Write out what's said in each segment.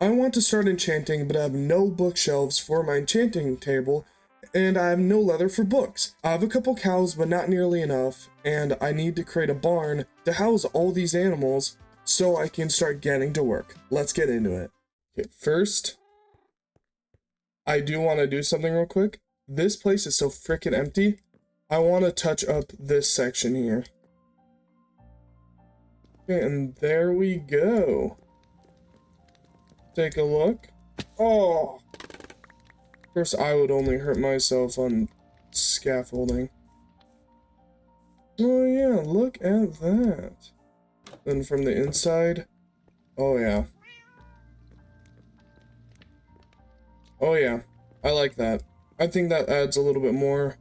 I want to start enchanting, but I have no bookshelves for my enchanting table, and I have no leather for books. I have a couple cows, but not nearly enough, and I need to create a barn to house all these animals so I can start getting to work. Let's get into it. Okay, first, I do want to do something real quick. This place is so freaking empty. I want to touch up this section here. Okay, and there we go. Take a look. Oh! Of course, I would only hurt myself on scaffolding. Oh yeah, look at that. Then from the inside, oh yeah. Oh yeah, I like that. I think that adds a little bit more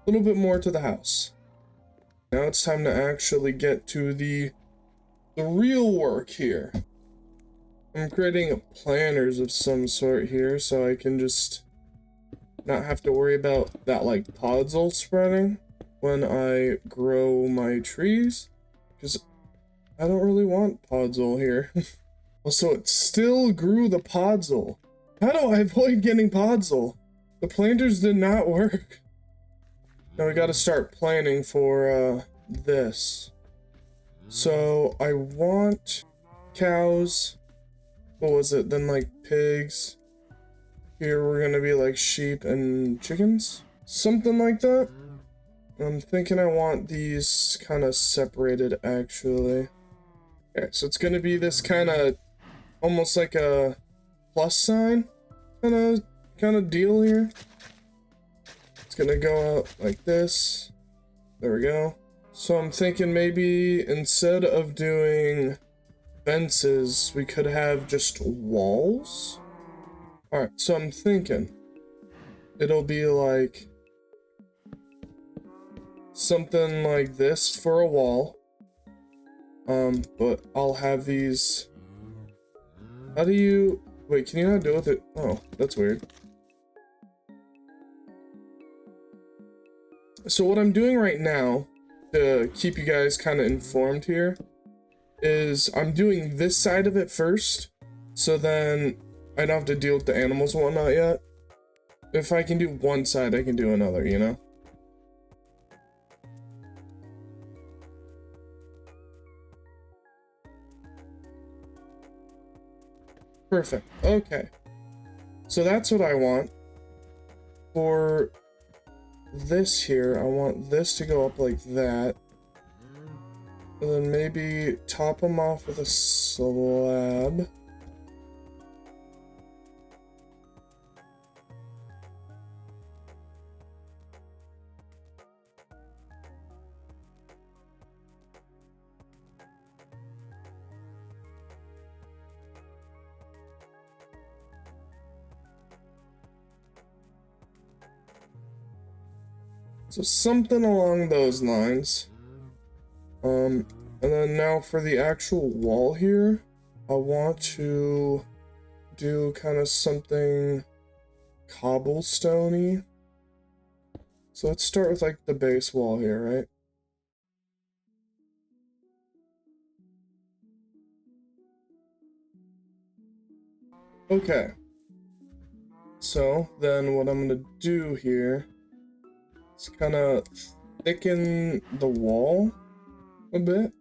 to the house. Now it's time to actually get to the real work here. I'm creating planters of some sort here so I can just not have to worry about that like podzol spreading when I grow my trees, because I don't really want podzol here. Also, it still grew the podzol. How do I avoid getting podzol? The planters did not work. Now we gotta start planning for this. So I want cows. What was it? Then like pigs. Here we're gonna be like sheep and chickens. Something like that. I'm thinking I want these kind of separated actually. Okay, so it's gonna be this kind of almost like a plus sign kind of deal here. It's gonna go out like this. There we go. So I'm thinking maybe instead of doing fences, we could have just walls. Alright, so I'm thinking it'll be like something like this for a wall. But I'll have these. How do you wait, can you not deal with it? Oh, that's weird. So what I'm doing right now to keep you guys kind of informed here is I'm doing this side of it first, so then I don't have to deal with the animals and whatnot yet. If I can do one side, I can do another, you know? Perfect. Okay. So that's what I want. For this here, I want this to go up like that. And then maybe top them off with a slab. So something along those lines. And then now for the actual wall here, I want to do kind of something cobblestone-y. So let's start with like the base wall here, right? Okay. So then what I'm gonna do here is kind of thicken the wall a bit.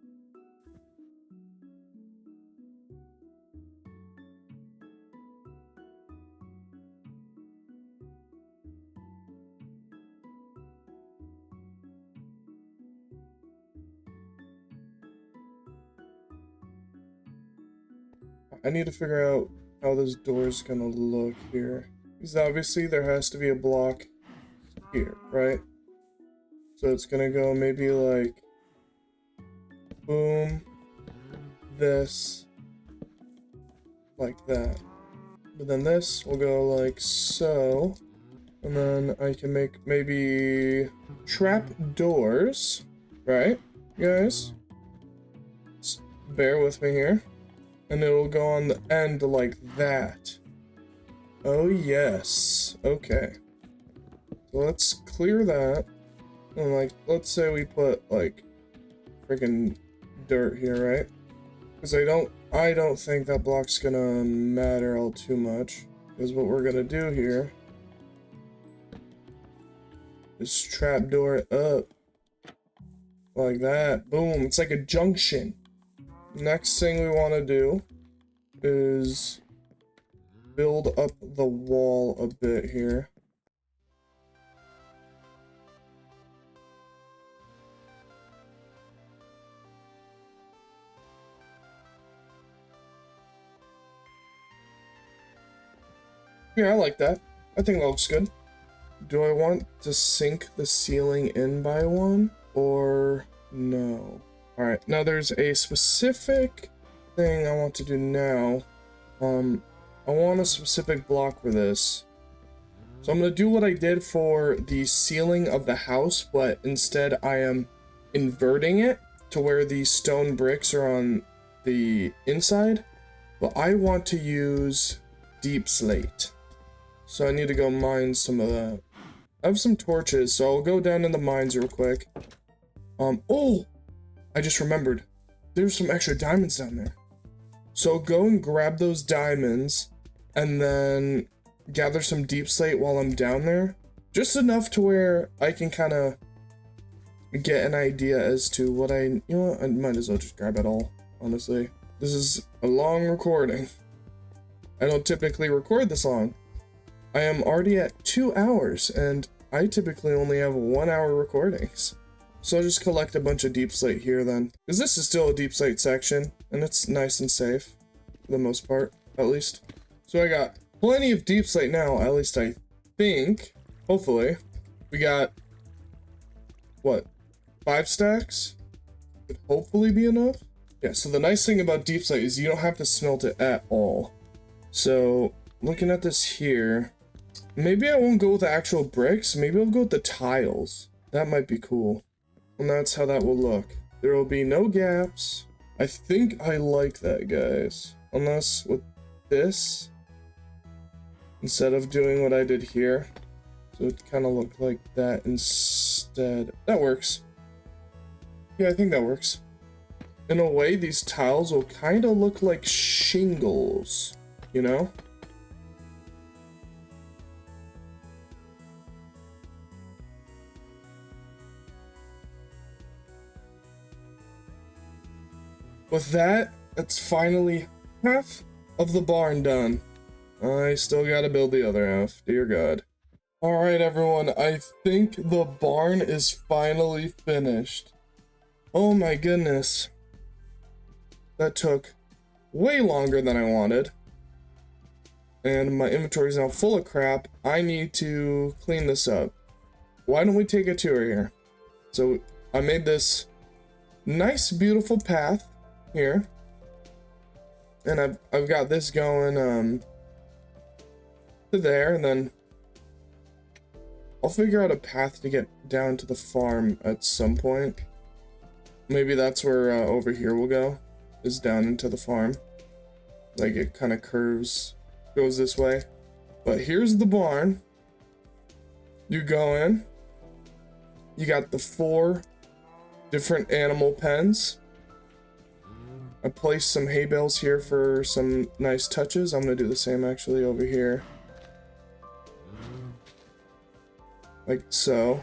I need to figure out how this door is gonna look here. Because obviously there has to be a block here, right? So it's gonna go maybe like boom, this, like that. But then this will go like so. And then I can make maybe trap doors, right, guys? Just bear with me here. And it will go on the end like that. Oh yes, okay. So let's clear that. And like, let's say we put like freaking dirt here, right? Because I don't think that block's gonna matter all too much. Because what we're gonna do here is trapdoor it up. Like that. Boom. It's like a junction. Next thing we want to do is build up the wall a bit here. Yeah, I like that. I think that looks good. Do I want to sink the ceiling in by one or no? All right, now there's a specific thing I want to do now. I want a specific block for this. So I'm gonna do what I did for the ceiling of the house, but instead I am inverting it to where the stone bricks are on the inside. But I want to use deep slate. So I need to go mine some of that. I have some torches, so I'll go down in the mines real quick. Oh! I just remembered. There's some extra diamonds down there. So go and grab those diamonds, and then gather some deep slate while I'm down there. Just enough to where I can kind of get an idea as to what you know what, I might as well just grab it all, honestly. This is a long recording. I don't typically record this long. I am already at 2 hours, and I typically only have 1 hour recordings. So I'll just collect a bunch of deep slate here then. Because this is still a deep slate section, and it's nice and safe. For the most part, at least. So I got plenty of deep slate now, at least I think. Hopefully. We got, what, 5 stacks? Could hopefully be enough. Yeah, so the nice thing about deep slate is you don't have to smelt it at all. So, looking at this here, maybe I won't go with the actual bricks, maybe I'll go with the tiles. That might be cool. And that's how that will look. There will be no gaps. I think I like that, guys. Unless with this, instead of doing what I did here, so it kind of looked like that instead. That works. Yeah, I think that works. In a way, these tiles will kind of look like shingles, you know? With that, that's finally half of the barn done. I still gotta build the other half, dear God. Alright everyone, I think the barn is finally finished. Oh my goodness. That took way longer than I wanted. And my inventory is now full of crap. I need to clean this up. Why don't we take a tour here? So I made this nice, beautiful path here. And I've got this going to there, and then I'll figure out a path to get down to the farm at some point. Maybe that's where over here we'll go, is down into the farm. Like it kind of curves, goes this way. But here's the barn. You go in. You got the 4 different animal pens. I placed some hay bales here for some nice touches. I'm gonna do the same actually over here. Like so.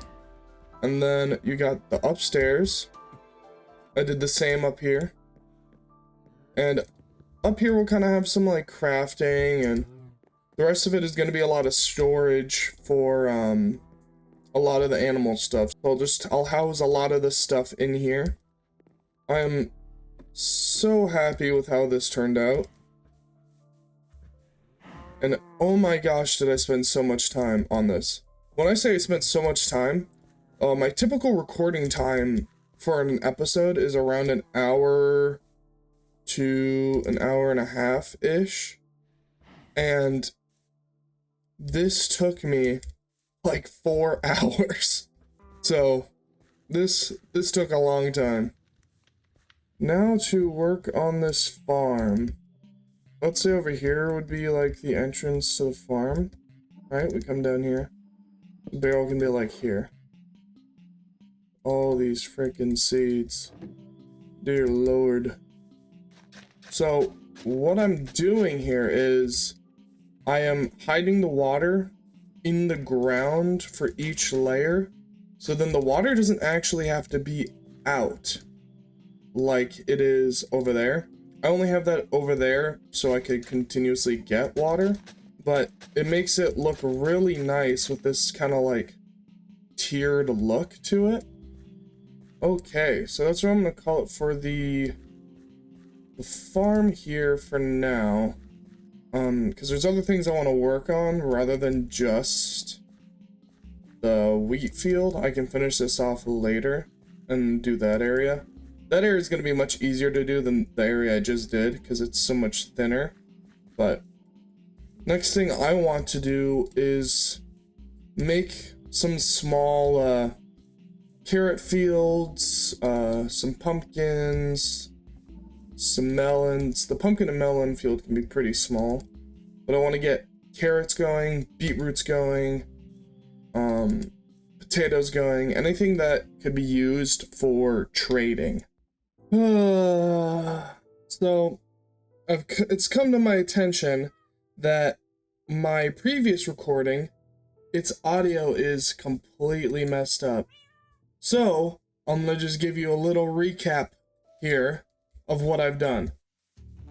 And then you got the upstairs. I did the same up here. And up here we'll kind of have some like crafting, and the rest of it is going to be a lot of storage for a lot of the animal stuff. So I'll house a lot of this stuff in here. I am so happy with how this turned out. And oh my gosh, did I spend so much time on this. When I say I spent so much time, my typical recording time for an episode is around an hour to an hour and a half-ish. And this took me like 4 hours. So this took a long time. Now to work on this farm. Let's say over here would be like the entrance to the farm. Right, we come down here. The barrel can be like here. All these freaking seeds. Dear Lord. So what I'm doing here is I am hiding the water in the ground for each layer. So then the water doesn't actually have to be out like it is over there. I only have that over there so I could continuously get water, but it makes it look really nice with this kind of like tiered look to it. Okay, so that's what I'm gonna call it for the farm here for now. Because there's other things I want to work on rather than just the wheat field. I can finish this off later and do that area. That area is going to be much easier to do than the area I just did because it's so much thinner. But next thing I want to do is make some small carrot fields, some pumpkins, some melons. The pumpkin and melon field can be pretty small, but I want to get carrots going, beetroots going, potatoes going, anything that could be used for trading. So it's come to my attention that my previous recording, its audio is completely messed up. So I'm gonna just give you a little recap here of what I've done.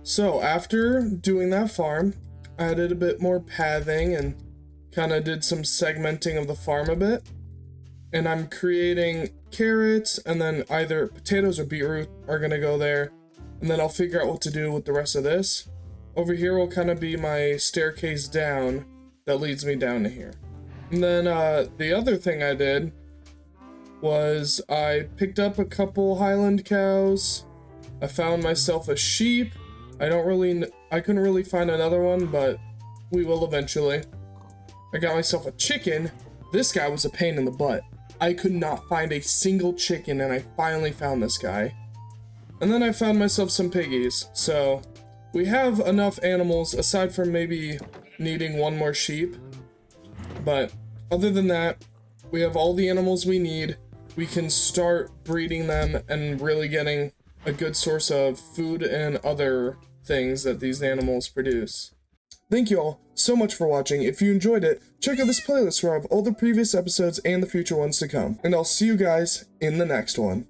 So after doing that farm, I added a bit more pathing and kind of did some segmenting of the farm a bit. And I'm creating carrots, and then either potatoes or beetroot are gonna go there. And then I'll figure out what to do with the rest of this. Over here will kind of be my staircase down that leads me down to here. And then the other thing I did was I picked up a couple Highland cows. I found myself a sheep. I couldn't really find another one, but we will eventually. I got myself a chicken. This guy was a pain in the butt. I could not find a single chicken, and I finally found this guy. And then I found myself some piggies. So we have enough animals aside from maybe needing one more sheep. But other than that, we have all the animals we need. We can start breeding them and really getting a good source of food and other things that these animals produce. Thank you all so much for watching. If you enjoyed it, check out this playlist where I have all the previous episodes and the future ones to come. And I'll see you guys in the next one.